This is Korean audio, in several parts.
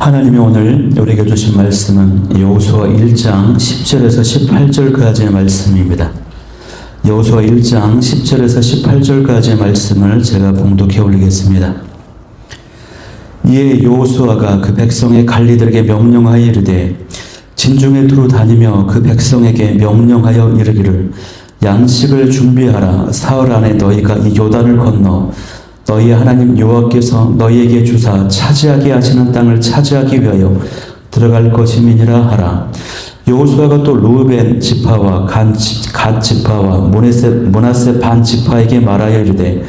하나님이 오늘 우리에게 주신 말씀은 여호수아 1장 10절에서 18절까지의 말씀입니다. 여호수아 1장 10절에서 18절까지의 말씀을 제가 봉독해 올리겠습니다. 이에 여호수아가 그 백성의 관리들에게 명령하여 이르되 진중에 두루 다니며 그 백성에게 명령하여 이르기를 양식을 준비하라. 사흘 안에 너희가 이 요단을 건너 너희의 하나님 여호와께서 너희에게 주사 차지하게 하시는 땅을 차지하기 위하여 들어갈 것임이니라 하라. 여호수아가 또 르우벤 지파와 갓 지파와 므낫세 반 지파에게 말하여 이르되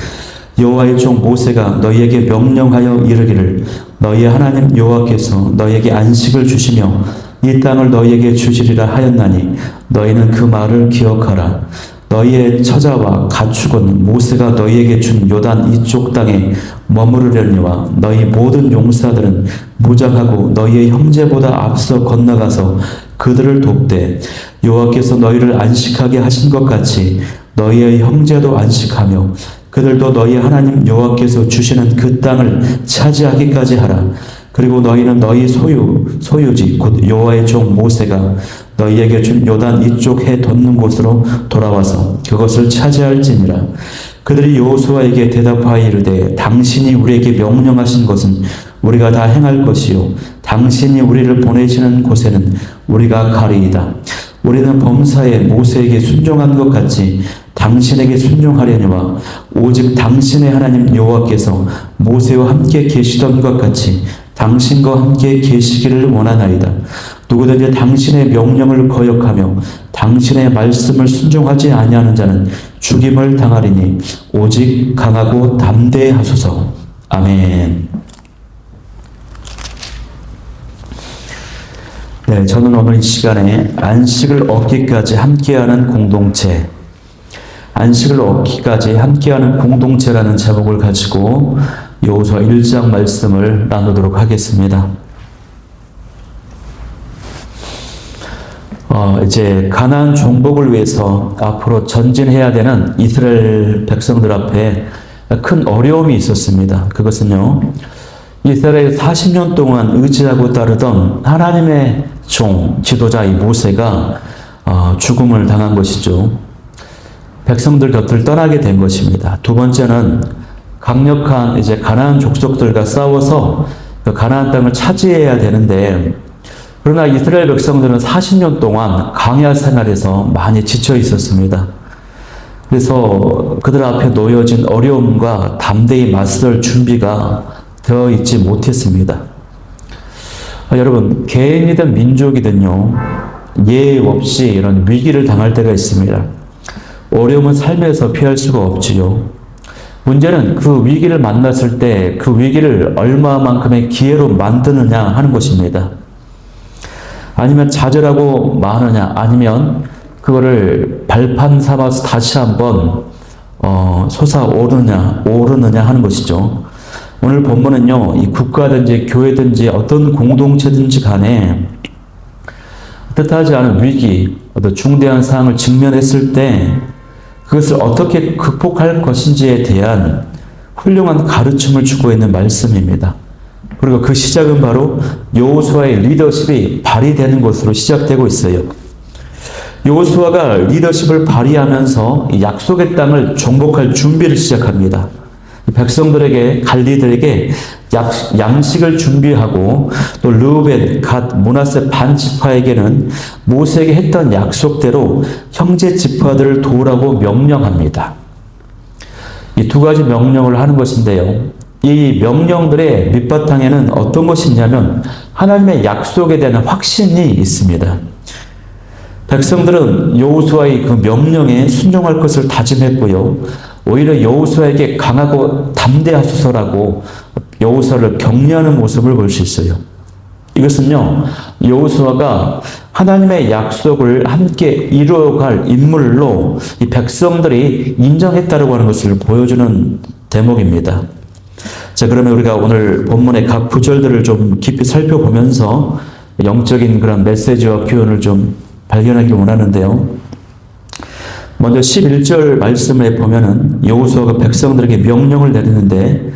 여호와의 종 모세가 너희에게 명령하여 이르기를 너희의 하나님 여호와께서 너희에게 안식을 주시며 이 땅을 너희에게 주시리라 하였나니 너희는 그 말을 기억하라. 너희의 처자와 가축은 모세가 너희에게 준 요단 이쪽 땅에 머무르려니와 너희 모든 용사들은 무장하고 너희의 형제보다 앞서 건너가서 그들을 돕되 여호와께서 너희를 안식하게 하신 것 같이 너희의 형제도 안식하며 그들도 너희 하나님 여호와께서 주시는 그 땅을 차지하기까지 하라. 그리고 너희는 너희 소유지 곧 여호와의 종 모세가 너희에게 준 요단 이쪽 해 돋는 곳으로 돌아와서 그것을 차지할지니라. 그들이 여호수아에게 대답하여 이르되 당신이 우리에게 명령하신 것은 우리가 다 행할 것이요 당신이 우리를 보내시는 곳에는 우리가 가리이다. 우리는 범사에 모세에게 순종한 것 같이 당신에게 순종하려니와 오직 당신의 하나님 여호와께서 모세와 함께 계시던 것 같이 당신과 함께 계시기를 원하나이다. 누구든지 당신의 명령을 거역하며 당신의 말씀을 순종하지 아니하는 자는 죽임을 당하리니 오직 강하고 담대하소서. 아멘. 네, 저는 오늘 이 시간에 안식을 얻기까지 함께하는 공동체, 안식을 얻기까지 함께하는 공동체라는 제목을 가지고 여호수아 1장 말씀을 나누도록 하겠습니다. 이제 가나안 정복을 위해서 앞으로 전진해야 되는 이스라엘 백성들 앞에 큰 어려움이 있었습니다. 그것은요, 이스라엘 40년 동안 의지하고 따르던 하나님의 종, 지도자 이 모세가 죽음을 당한 것이죠. 백성들 곁을 떠나게 된 것입니다. 두 번째는 강력한 이제 가나안 족속들과 싸워서 그 가나안 땅을 차지해야 되는데, 그러나 이스라엘 백성들은 40년 동안 광야 생활에서 많이 지쳐 있었습니다. 그래서 그들 앞에 놓여진 어려움과 담대히 맞설 준비가 되어 있지 못했습니다. 여러분, 개인이든 민족이든요, 예의 없이 이런 위기를 당할 때가 있습니다. 어려움은 삶에서 피할 수가 없지요. 문제는 그 위기를 만났을 때 그 위기를 얼마만큼의 기회로 만드느냐 하는 것입니다. 아니면 좌절하고 마느냐, 아니면 그거를 발판 삼아서 다시 한번 오르느냐 하는 것이죠. 오늘 본문은요, 이 국가든지 교회든지 어떤 공동체든지 간에 뜻하지 않은 위기, 어떤 중대한 상황을 직면했을 때 그것을 어떻게 극복할 것인지에 대한 훌륭한 가르침을 주고 있는 말씀입니다. 그리고 그 시작은 바로 여호수아의 리더십이 발휘되는 것으로 시작되고 있어요. 여호수아가 리더십을 발휘하면서 약속의 땅을 정복할 준비를 시작합니다. 백성들에게, 관리들에게 양식을 준비하고 또 르우벤, 갓, 므낫세 반 지파에게는 모세에게 했던 약속대로 형제 지파들을 도우라고 명령합니다. 이 두 가지 명령을 하는 것인데요. 이 명령들의 밑바탕에는 어떤 것이 있냐면 하나님의 약속에 대한 확신이 있습니다. 백성들은 여호수아의 그 명령에 순종할 것을 다짐했고요. 오히려 여호수아에게 강하고 담대하소서라고 여호수아를 격려하는 모습을 볼 수 있어요. 이것은요, 여호수아가 하나님의 약속을 함께 이루어갈 인물로 이 백성들이 인정했다고 하는 것을 보여주는 대목입니다. 자, 그러면 우리가 오늘 본문의 각 구절들을 좀 깊이 살펴보면서 영적인 그런 메시지와 교훈을 좀 발견하기 원하는데요. 먼저 11절 말씀에 보면은 여호수아가 백성들에게 명령을 내리는데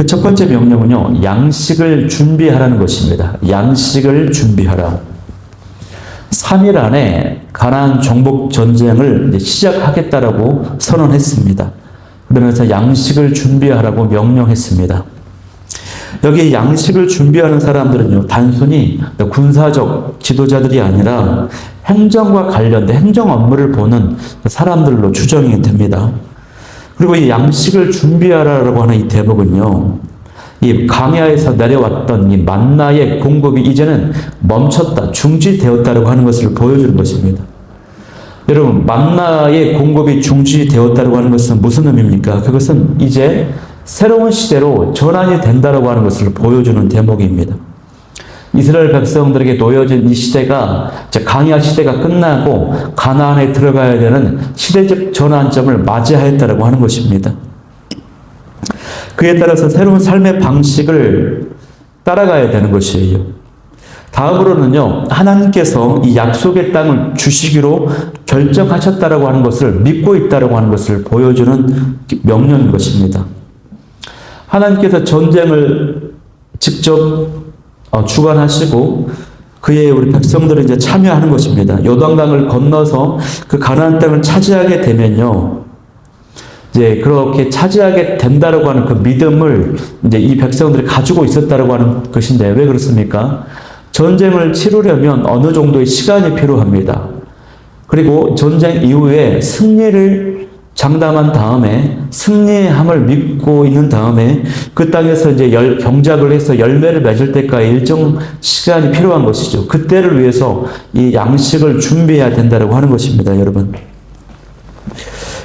그 첫 번째 명령은요, 양식을 준비하라는 것입니다. 양식을 준비하라. 3일 안에 가나안 정복 전쟁을 시작하겠다라고 선언했습니다. 그러면서 양식을 준비하라고 명령했습니다. 여기 양식을 준비하는 사람들은요, 단순히 군사적 지도자들이 아니라 행정과 관련된 행정 업무를 보는 사람들로 추정이 됩니다. 그리고 이 양식을 준비하라고 하는 이 대목은요, 이 광야에서 내려왔던 이 만나의 공급이 이제는 멈췄다, 중지되었다라고 하는 것을 보여주는 것입니다. 여러분, 만나의 공급이 중지되었다라고 하는 것은 무슨 의미입니까? 그것은 이제 새로운 시대로 전환이 된다라고 하는 것을 보여주는 대목입니다. 이스라엘 백성들에게 놓여진 이 시대가 이제 광야 시대가 끝나고 가나안에 들어가야 되는 시대적 전환점을 맞이하였다라고 하는 것입니다. 그에 따라서 새로운 삶의 방식을 따라가야 되는 것이에요. 다음으로는요, 하나님께서 이 약속의 땅을 주시기로 결정하셨다라고 하는 것을 믿고 있다라고 하는 것을 보여주는 명령인 것입니다. 하나님께서 전쟁을 직접 주관하시고 그의 우리 백성들을 이제 참여하는 것입니다. 요단강을 건너서 그 가나안 땅을 차지하게 되면요, 이제 그렇게 차지하게 된다라고 하는 그 믿음을 이제 이 백성들이 가지고 있었다라고 하는 것인데, 왜 그렇습니까? 전쟁을 치르려면 어느 정도의 시간이 필요합니다. 그리고 전쟁 이후에 승리를 장담한 다음에, 승리함을 믿고 있는 다음에 그 땅에서 이제 경작을 해서 열매를 맺을 때까지 일정 시간이 필요한 것이죠. 그때를 위해서 이 양식을 준비해야 된다고 하는 것입니다, 여러분.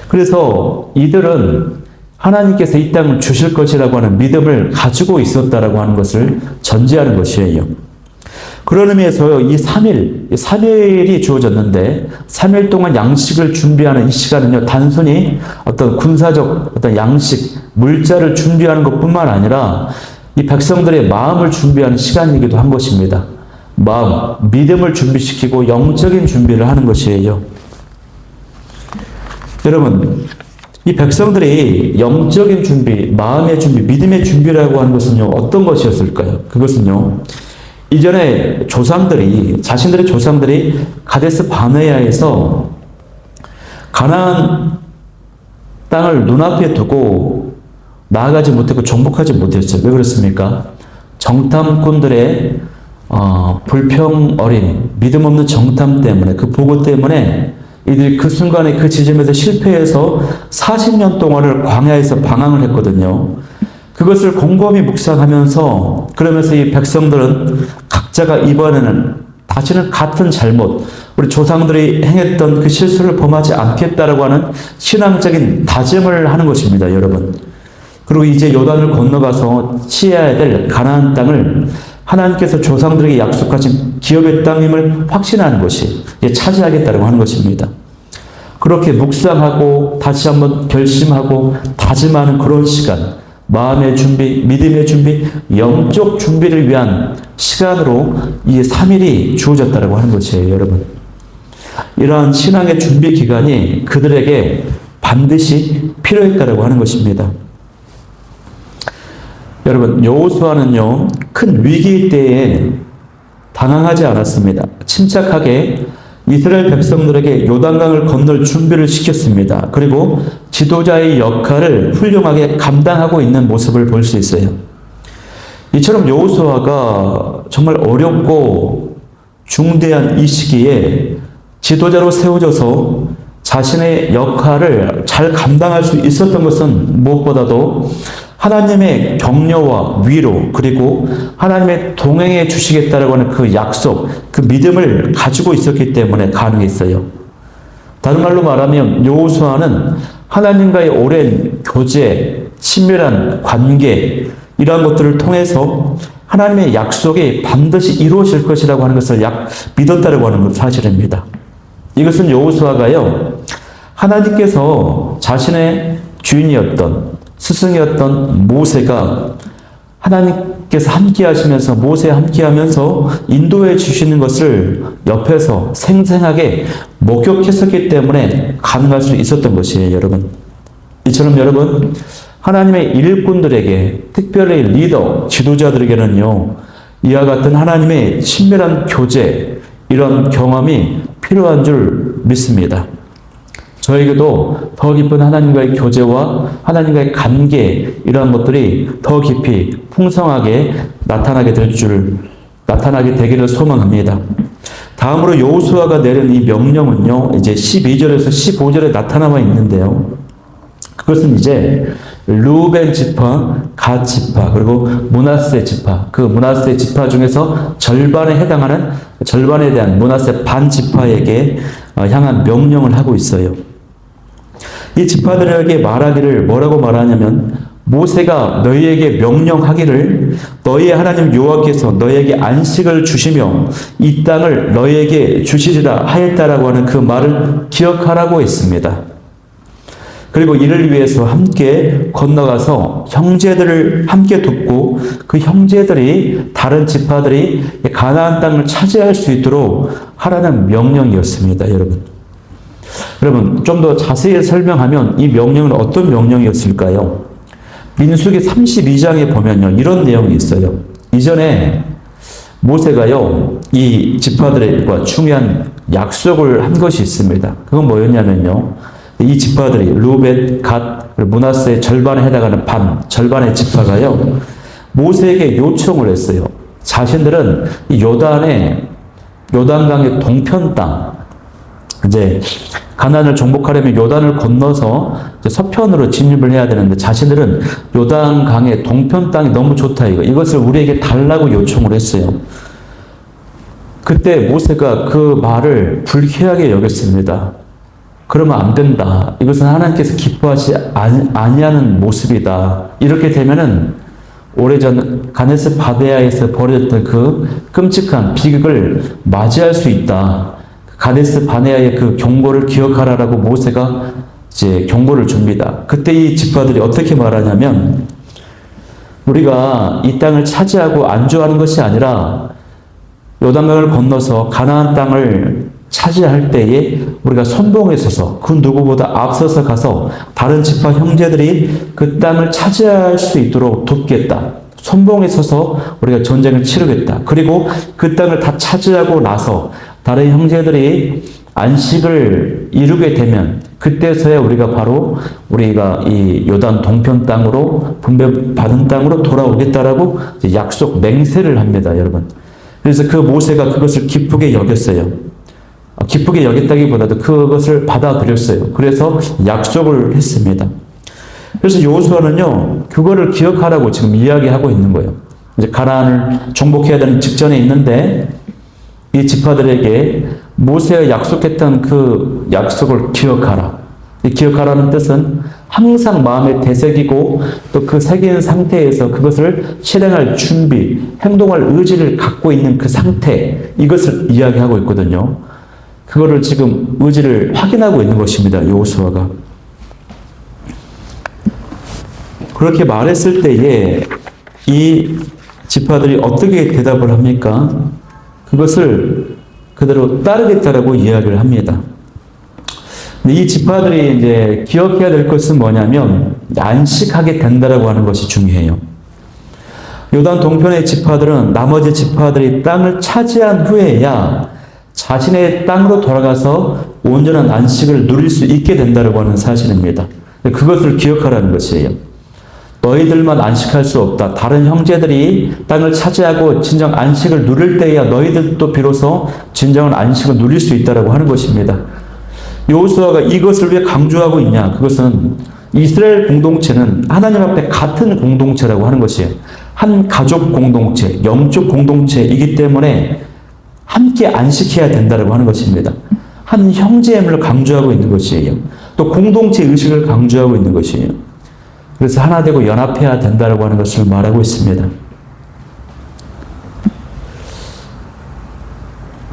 그래서 이들은 하나님께서 이 땅을 주실 것이라고 하는 믿음을 가지고 있었다라고 하는 것을 전제하는 것이에요. 그런 의미에서 이 3일이 주어졌는데 3일 동안 양식을 준비하는 이 시간은요, 단순히 어떤 군사적 어떤 양식, 물자를 준비하는 것뿐만 아니라 이 백성들의 마음을 준비하는 시간이기도 한 것입니다. 마음, 믿음을 준비시키고 영적인 준비를 하는 것이에요. 여러분, 이 백성들이 영적인 준비, 마음의 준비, 믿음의 준비라고 하는 것은요, 어떤 것이었을까요? 그것은요, 이전에 자신들의 조상들이 가데스 바네아에서 가나안 땅을 눈앞에 두고 나아가지 못했고 정복하지 못했어요. 왜 그렇습니까? 정탐꾼들의 불평 어린 믿음 없는 정탐 때문에, 그 보고 때문에 이들이 그 순간에 그 지점에서 실패해서 40년 동안을 광야에서 방황을 했거든요. 그것을 곰곰이 묵상하면서, 그러면서 이 백성들은 각자가 이번에는 다시는 같은 잘못, 우리 조상들이 행했던 그 실수를 범하지 않겠다라고 하는 신앙적인 다짐을 하는 것입니다, 여러분. 그리고 이제 요단을 건너가서 취해야 될 가나안 땅을 하나님께서 조상들에게 약속하신 기업의 땅임을 확신하는 것이 차지하겠다고 하는 것입니다. 그렇게 묵상하고 다시 한번 결심하고 다짐하는 그런 시간, 마음의 준비, 믿음의 준비, 영적 준비를 위한 시간으로 이 3일이 주어졌다고 하는 것이에요, 여러분. 이러한 신앙의 준비 기간이 그들에게 반드시 필요했다고 하는 것입니다. 여러분, 여호수아는요, 큰 위기 때에 당황하지 않았습니다. 침착하게 이스라엘 백성들에게 요단강을 건널 준비를 시켰습니다. 그리고 지도자의 역할을 훌륭하게 감당하고 있는 모습을 볼 수 있어요. 이처럼 여호수아가 정말 어렵고 중대한 이 시기에 지도자로 세워져서 자신의 역할을 잘 감당할 수 있었던 것은 무엇보다도 하나님의 격려와 위로, 그리고 하나님의 동행해 주시겠다라고 하는 그 약속, 그 믿음을 가지고 있었기 때문에 가능했어요. 다른 말로 말하면 여호수아는 하나님과의 오랜 교제, 친밀한 관계, 이러한 것들을 통해서 하나님의 약속이 반드시 이루어질 것이라고 하는 것을 믿었다라고 하는 것 사실입니다. 이것은 여호수아가요, 하나님께서 자신의 주인이었던, 스승이었던 모세가 하나님께서 함께 하시면서, 모세에 함께 하면서 인도해 주시는 것을 옆에서 생생하게 목격했었기 때문에 가능할 수 있었던 것이에요, 여러분. 이처럼 여러분, 하나님의 일꾼들에게, 특별히 리더, 지도자들에게는요, 이와 같은 하나님의 친밀한 교제, 이런 경험이 필요한 줄 믿습니다. 저에게도 더 깊은 하나님과의 교제와 하나님과의 관계, 이러한 것들이 더 깊이 풍성하게 나타나게 되기를 소망합니다. 다음으로 여호수아가 내린 이 명령은요, 이제 12절에서 15절에 나타나와 있는데요. 그것은 이제 르우벤 지파, 갓 지파, 그리고 므낫세 지파, 그 므낫세 지파 중에서 절반에 대한 므낫세 반 지파에게 향한 명령을 하고 있어요. 이 지파들에게 말하기를 뭐라고 말하냐면, 모세가 너희에게 명령하기를 너희의 하나님 여호와께서 너희에게 안식을 주시며 이 땅을 너희에게 주시리라 하였다라고 하는 그 말을 기억하라고 했습니다. 그리고 이를 위해서 함께 건너가서 형제들을 함께 돕고 그 형제들이, 다른 지파들이 가나안 땅을 차지할 수 있도록 하라는 명령이었습니다, 여러분. 여러분, 좀 더 자세히 설명하면 이 명령은 어떤 명령이었을까요? 민수기 32장에 보면요, 이런 내용이 있어요. 이전에 모세가요, 이 지파들과 중요한 약속을 한 것이 있습니다. 그건 뭐였냐면요, 이 지파들이 르우벤, 갓, 므낫세의 절반에 해당하는 절반의 지파가요, 모세에게 요청을 했어요. 자신들은 이 요단강의 동편 땅, 이제 가나안을 정복하려면 요단을 건너서 서편으로 진입을 해야 되는데, 자신들은 요단강의 동편 땅이 너무 좋다, 이것을 우리에게 달라고 요청을 했어요. 그때 모세가 그 말을 불쾌하게 여겼습니다. 그러면 안 된다. 이것은 하나님께서 기뻐하지 아니하는 모습이다. 이렇게 되면은 오래전 가데스 바네아에서 벌어졌던 그 끔찍한 비극을 맞이할 수 있다. 가데스 바네아의 그 경고를 기억하라라고 모세가 이제 경고를 줍니다. 그때 이 지파들이 어떻게 말하냐면, 우리가 이 땅을 차지하고 안주하는 것이 아니라 요단강을 건너서 가나안 땅을 차지할 때에 우리가 선봉에 서서 그 누구보다 앞서서 가서 다른 지파 형제들이 그 땅을 차지할 수 있도록 돕겠다. 선봉에 서서 우리가 전쟁을 치르겠다. 그리고 그 땅을 다 차지하고 나서 다른 형제들이 안식을 이루게 되면 그때서야 우리가 이 요단 동편 땅으로 분배받은 땅으로 돌아오겠다라고 약속 맹세를 합니다, 여러분. 그래서 그 모세가 그것을 기쁘게 여겼어요. 기쁘게 여겼다기보다도 그것을 받아들였어요. 그래서 약속을 했습니다. 그래서 여호수아는요, 그거를 기억하라고 지금 이야기하고 있는 거예요. 이제 가나안을 정복해야 되는 직전에 있는데, 이 지파들에게 모세가 약속했던 그 약속을 기억하라. 이 기억하라는 뜻은 항상 마음에 되새기고 또 그 새긴 상태에서 그것을 실행할 준비, 행동할 의지를 갖고 있는 그 상태, 이것을 이야기하고 있거든요. 그거를 지금 의지를 확인하고 있는 것입니다, 여호수아가. 그렇게 말했을 때에 이 지파들이 어떻게 대답을 합니까? 그것을 그대로 따르겠다라고 이야기를 합니다. 근데 이 지파들이 이제 기억해야 될 것은 뭐냐면, 안식하게 된다라고 하는 것이 중요해요. 요단 동편의 지파들은 나머지 지파들이 땅을 차지한 후에야 자신의 땅으로 돌아가서 온전한 안식을 누릴 수 있게 된다고 하는 사실입니다. 그것을 기억하라는 것이에요. 너희들만 안식할 수 없다. 다른 형제들이 땅을 차지하고 진정 안식을 누릴 때야 너희들도 비로소 진정한 안식을 누릴 수 있다고 하는 것입니다. 여호수아가 이것을 왜 강조하고 있냐? 그것은 이스라엘 공동체는 하나님 앞에 같은 공동체라고 하는 것이에요. 한 가족 공동체, 영적 공동체이기 때문에 함께 안식해야 된다고 하는 것입니다. 한 형제임을 강조하고 있는 것이에요. 또 공동체 의식을 강조하고 있는 것이에요. 그래서 하나 되고 연합해야 된다고 하는 것을 말하고 있습니다.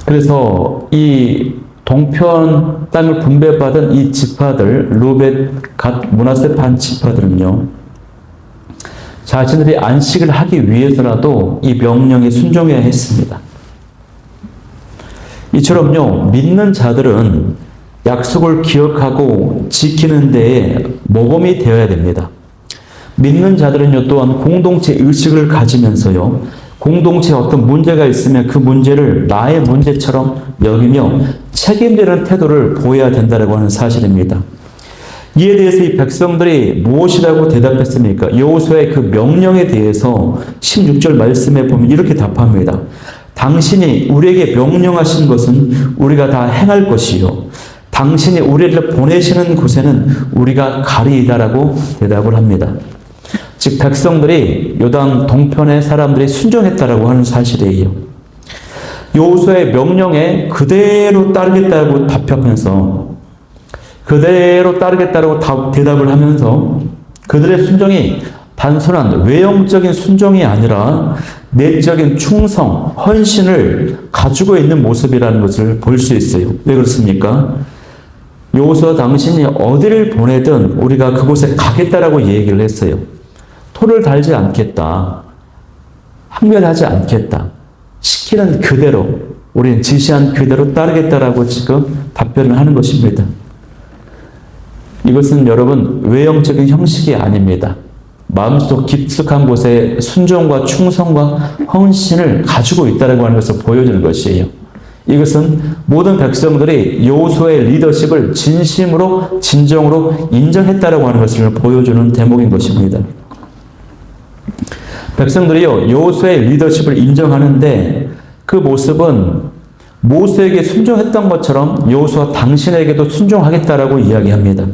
그래서 이 동편 땅을 분배받은 이 지파들, 르우벤, 갓, 므낫세 반 지파들은요, 자신들이 안식을 하기 위해서라도 이 명령에 순종해야 했습니다. 이처럼요, 믿는 자들은 약속을 기억하고 지키는 데에 모범이 되어야 됩니다. 믿는 자들은요, 또한 공동체 의식을 가지면서요, 공동체에 어떤 문제가 있으면 그 문제를 나의 문제처럼 여기며 책임지는 태도를 보여야 된다고 하는 사실입니다. 이에 대해서 이 백성들이 무엇이라고 대답했습니까? 여호수아의 그 명령에 대해서 16절 말씀에 보면 이렇게 답합니다. 당신이 우리에게 명령하신 것은 우리가 다 행할 것이요. 당신이 우리를 보내시는 곳에는 우리가 가리이다라고 대답을 합니다. 즉 백성들이 요단 동편의 사람들이 순종했다라고 하는 사실이에요. 여호수아의 명령에 그대로 따르겠다고 답하면서 그대로 따르겠다고 대답을 하면서 그들의 순종이 단순한 외형적인 순종이 아니라 내적인 충성, 헌신을 가지고 있는 모습이라는 것을 볼 수 있어요. 왜 그렇습니까? 여호수아 당신이 어디를 보내든 우리가 그곳에 가겠다라고 얘기를 했어요. 토를 달지 않겠다. 항변하지 않겠다. 시키는 그대로, 우리는 지시한 그대로 따르겠다라고 지금 답변을 하는 것입니다. 이것은 여러분 외형적인 형식이 아닙니다. 마음속 깊숙한 곳에 순종과 충성과 헌신을 가지고 있다고 하는 것을 보여주는 것이에요. 이것은 모든 백성들이 여호수아의 리더십을 진심으로 진정으로 인정했다고 하는 것을 보여주는 대목인 것입니다. 백성들이요 여호수아의 리더십을 인정하는데 그 모습은 모세에게 순종했던 것처럼 여호수아 당신에게도 순종하겠다라고 이야기합니다.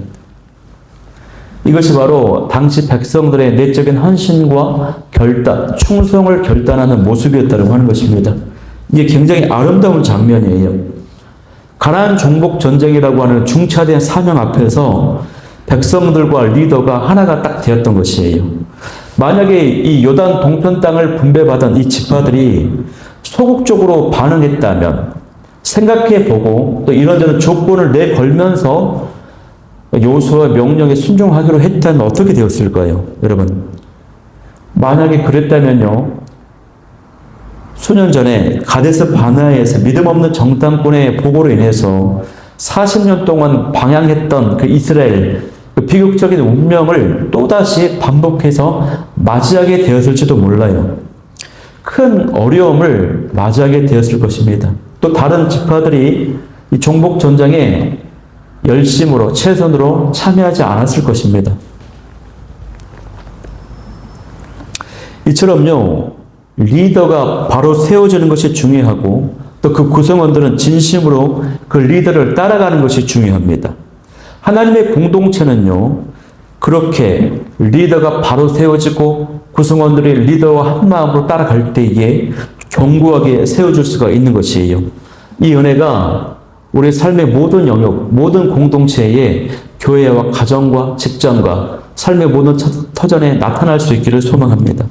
이것이 바로 당시 백성들의 내적인 헌신과 결단, 충성을 결단하는 모습이었다고 하는 것입니다. 이게 굉장히 아름다운 장면이에요. 가나안 정복 전쟁이라고 하는 중차대한 사명 앞에서 백성들과 리더가 하나가 딱 되었던 것이에요. 만약에 이 요단 동편 땅을 분배받은 이 지파들이 소극적으로 반응했다면 생각해보고 또 이런저런 조건을 내걸면서 여호수아 명령에 순종하기로 했다면 어떻게 되었을까요? 여러분 만약에 그랬다면요 수년 전에 가데스 바네아에서 믿음 없는 정탐꾼의 보고로 인해서 40년 동안 방향했던 그 이스라엘 그 비극적인 운명을 또다시 반복해서 맞이하게 되었을지도 몰라요. 큰 어려움을 맞이하게 되었을 것입니다. 또 다른 지파들이 이 정복 전쟁에 열심으로 최선으로 참여하지 않았을 것입니다. 이처럼요 리더가 바로 세워지는 것이 중요하고 또 그 구성원들은 진심으로 그 리더를 따라가는 것이 중요합니다. 하나님의 공동체는요 그렇게 리더가 바로 세워지고 구성원들이 리더와 한 마음으로 따라갈 때에 견고하게 세워줄 수가 있는 것이에요. 이 은혜가 우리 삶의 모든 영역, 모든 공동체에 교회와 가정과 직장과 삶의 모든 터전에 나타날 수 있기를 소망합니다.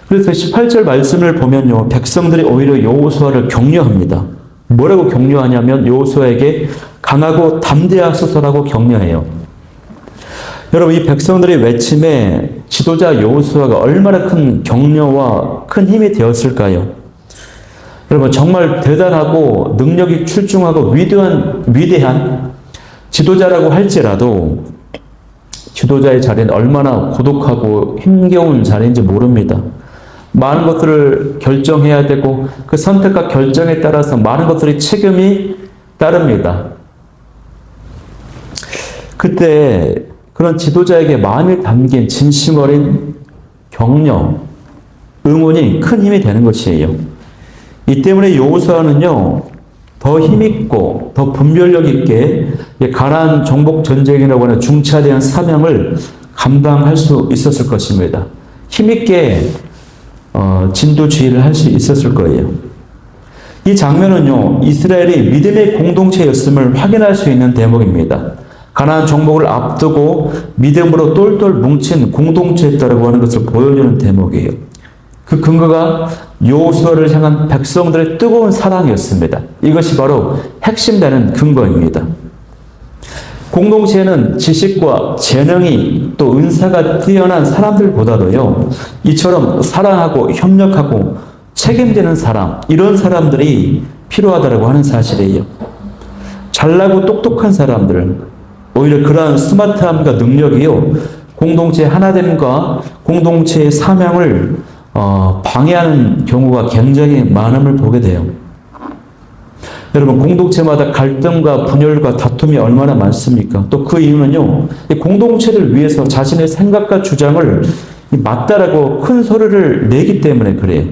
그래서 18절 말씀을 보면요. 백성들이 오히려 여호수아를 격려합니다. 뭐라고 격려하냐면 여호수아에게 강하고 담대하소서라고 격려해요. 여러분 이 백성들의 외침에 지도자 여호수아가 얼마나 큰 격려와 큰 힘이 되었을까요? 여러분 정말 대단하고 능력이 출중하고 위대한 지도자라고 할지라도 지도자의 자리는 얼마나 고독하고 힘겨운 자리인지 모릅니다. 많은 것들을 결정해야 되고 그 선택과 결정에 따라서 많은 것들이 책임이 따릅니다. 그때 그런 지도자에게 마음에 담긴 진심 어린 격려, 응원이 큰 힘이 되는 것이에요. 이 때문에 여호수아는요 더 힘있고 더 분별력 있게 가나안 정복 전쟁이라고 하는 중차대한 사명을 감당할 수 있었을 것입니다. 힘있게 진도주의를 할 수 있었을 거예요. 이 장면은요 이스라엘이 믿음의 공동체였음을 확인할 수 있는 대목입니다. 가나안 정복을 앞두고 믿음으로 똘똘 뭉친 공동체였다고 하는 것을 보여주는 대목이에요. 그 근거가 여호수아를 향한 백성들의 뜨거운 사랑이었습니다. 이것이 바로 핵심되는 근거입니다. 공동체에는 지식과 재능이 또 은사가 뛰어난 사람들보다도요, 이처럼 사랑하고 협력하고 책임지는 사람, 이런 사람들이 필요하다고 하는 사실이에요. 잘나고 똑똑한 사람들, 오히려 그러한 스마트함과 능력이요, 공동체의 하나됨과 공동체의 사명을 방해하는 경우가 굉장히 많음을 보게 돼요. 여러분, 공동체마다 갈등과 분열과 다툼이 얼마나 많습니까? 또 그 이유는요, 이 공동체를 위해서 자신의 생각과 주장을 맞다라고 큰 소리를 내기 때문에 그래요.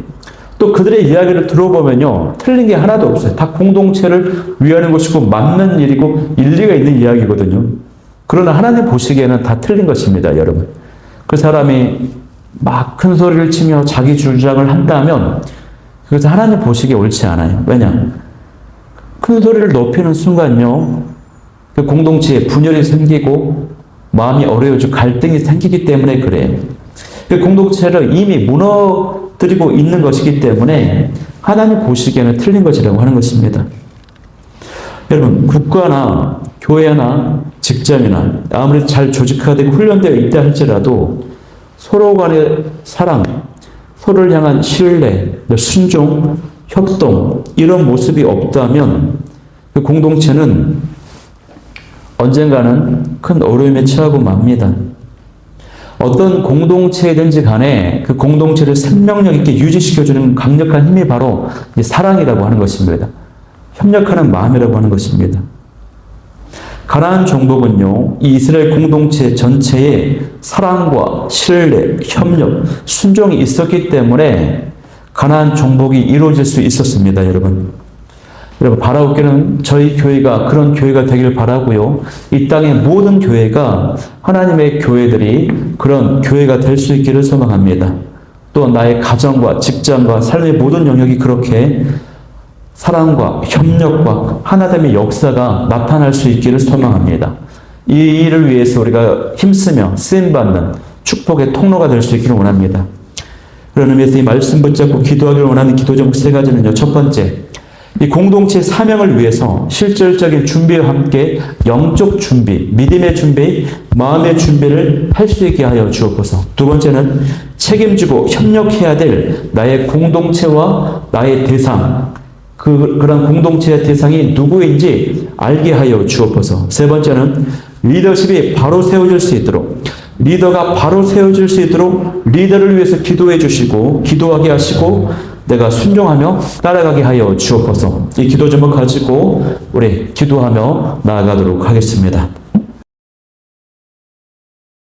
또 그들의 이야기를 들어보면요, 틀린 게 하나도 없어요. 다 공동체를 위하는 것이고 맞는 일이고 일리가 있는 이야기거든요. 그러나 하나님 보시기에는 다 틀린 것입니다, 여러분. 그 사람이 막 큰 소리를 치며 자기 주장을 한다면 그것은 하나님 보시기에 옳지 않아요. 왜냐? 큰 소리를 높이는 순간요, 그 공동체에 분열이 생기고 마음이 어려워지고 갈등이 생기기 때문에 그래요. 그 공동체를 이미 무너뜨리고 있는 것이기 때문에 하나님 보시기에는 틀린 것이라고 하는 것입니다. 여러분, 국가나 교회나 직장이나 아무리 잘 조직화되고 훈련되어 있다 할지라도 서로 간의 사랑, 서로를 향한 신뢰, 순종, 협동 이런 모습이 없다면 그 공동체는 언젠가는 큰 어려움에 처하고 맙니다. 어떤 공동체든지 간에 그 공동체를 생명력 있게 유지시켜주는 강력한 힘이 바로 사랑이라고 하는 것입니다. 협력하는 마음이라고 하는 것입니다. 가나안 정복은요, 이 이스라엘 공동체 전체에 사랑과 신뢰, 협력, 순종이 있었기 때문에 가나안 정복이 이루어질 수 있었습니다, 여러분. 여러분, 바라옵기는 저희 교회가 그런 교회가 되길 바라고요. 이 땅의 모든 교회가 하나님의 교회들이 그런 교회가 될 수 있기를 소망합니다. 또 나의 가정과 직장과 삶의 모든 영역이 그렇게 사랑과 협력과 하나됨의 역사가 나타날 수 있기를 소망합니다. 이 일을 위해서 우리가 힘쓰며 쓰임받는 축복의 통로가 될 수 있기를 원합니다. 그런 의미에서 이 말씀 붙잡고 기도하기를 원하는 기도 제목 세 가지는요. 첫 번째, 이 공동체 사명을 위해서 실질적인 준비와 함께 영적 준비, 믿음의 준비, 마음의 준비를 할 수 있게 하여 주옵소서. 두 번째는 책임지고 협력해야 될 나의 공동체와 나의 대상, 그런 공동체의 대상이 누구인지 알게 하여 주옵소서. 세 번째는 리더십이 바로 세워질 수 있도록, 리더가 바로 세워질 수 있도록 리더를 위해서 기도해 주시고 기도하게 하시고 내가 순종하며 따라가게 하여 주옵소서. 이 기도 제목 가지고 우리 기도하며 나아가도록 하겠습니다.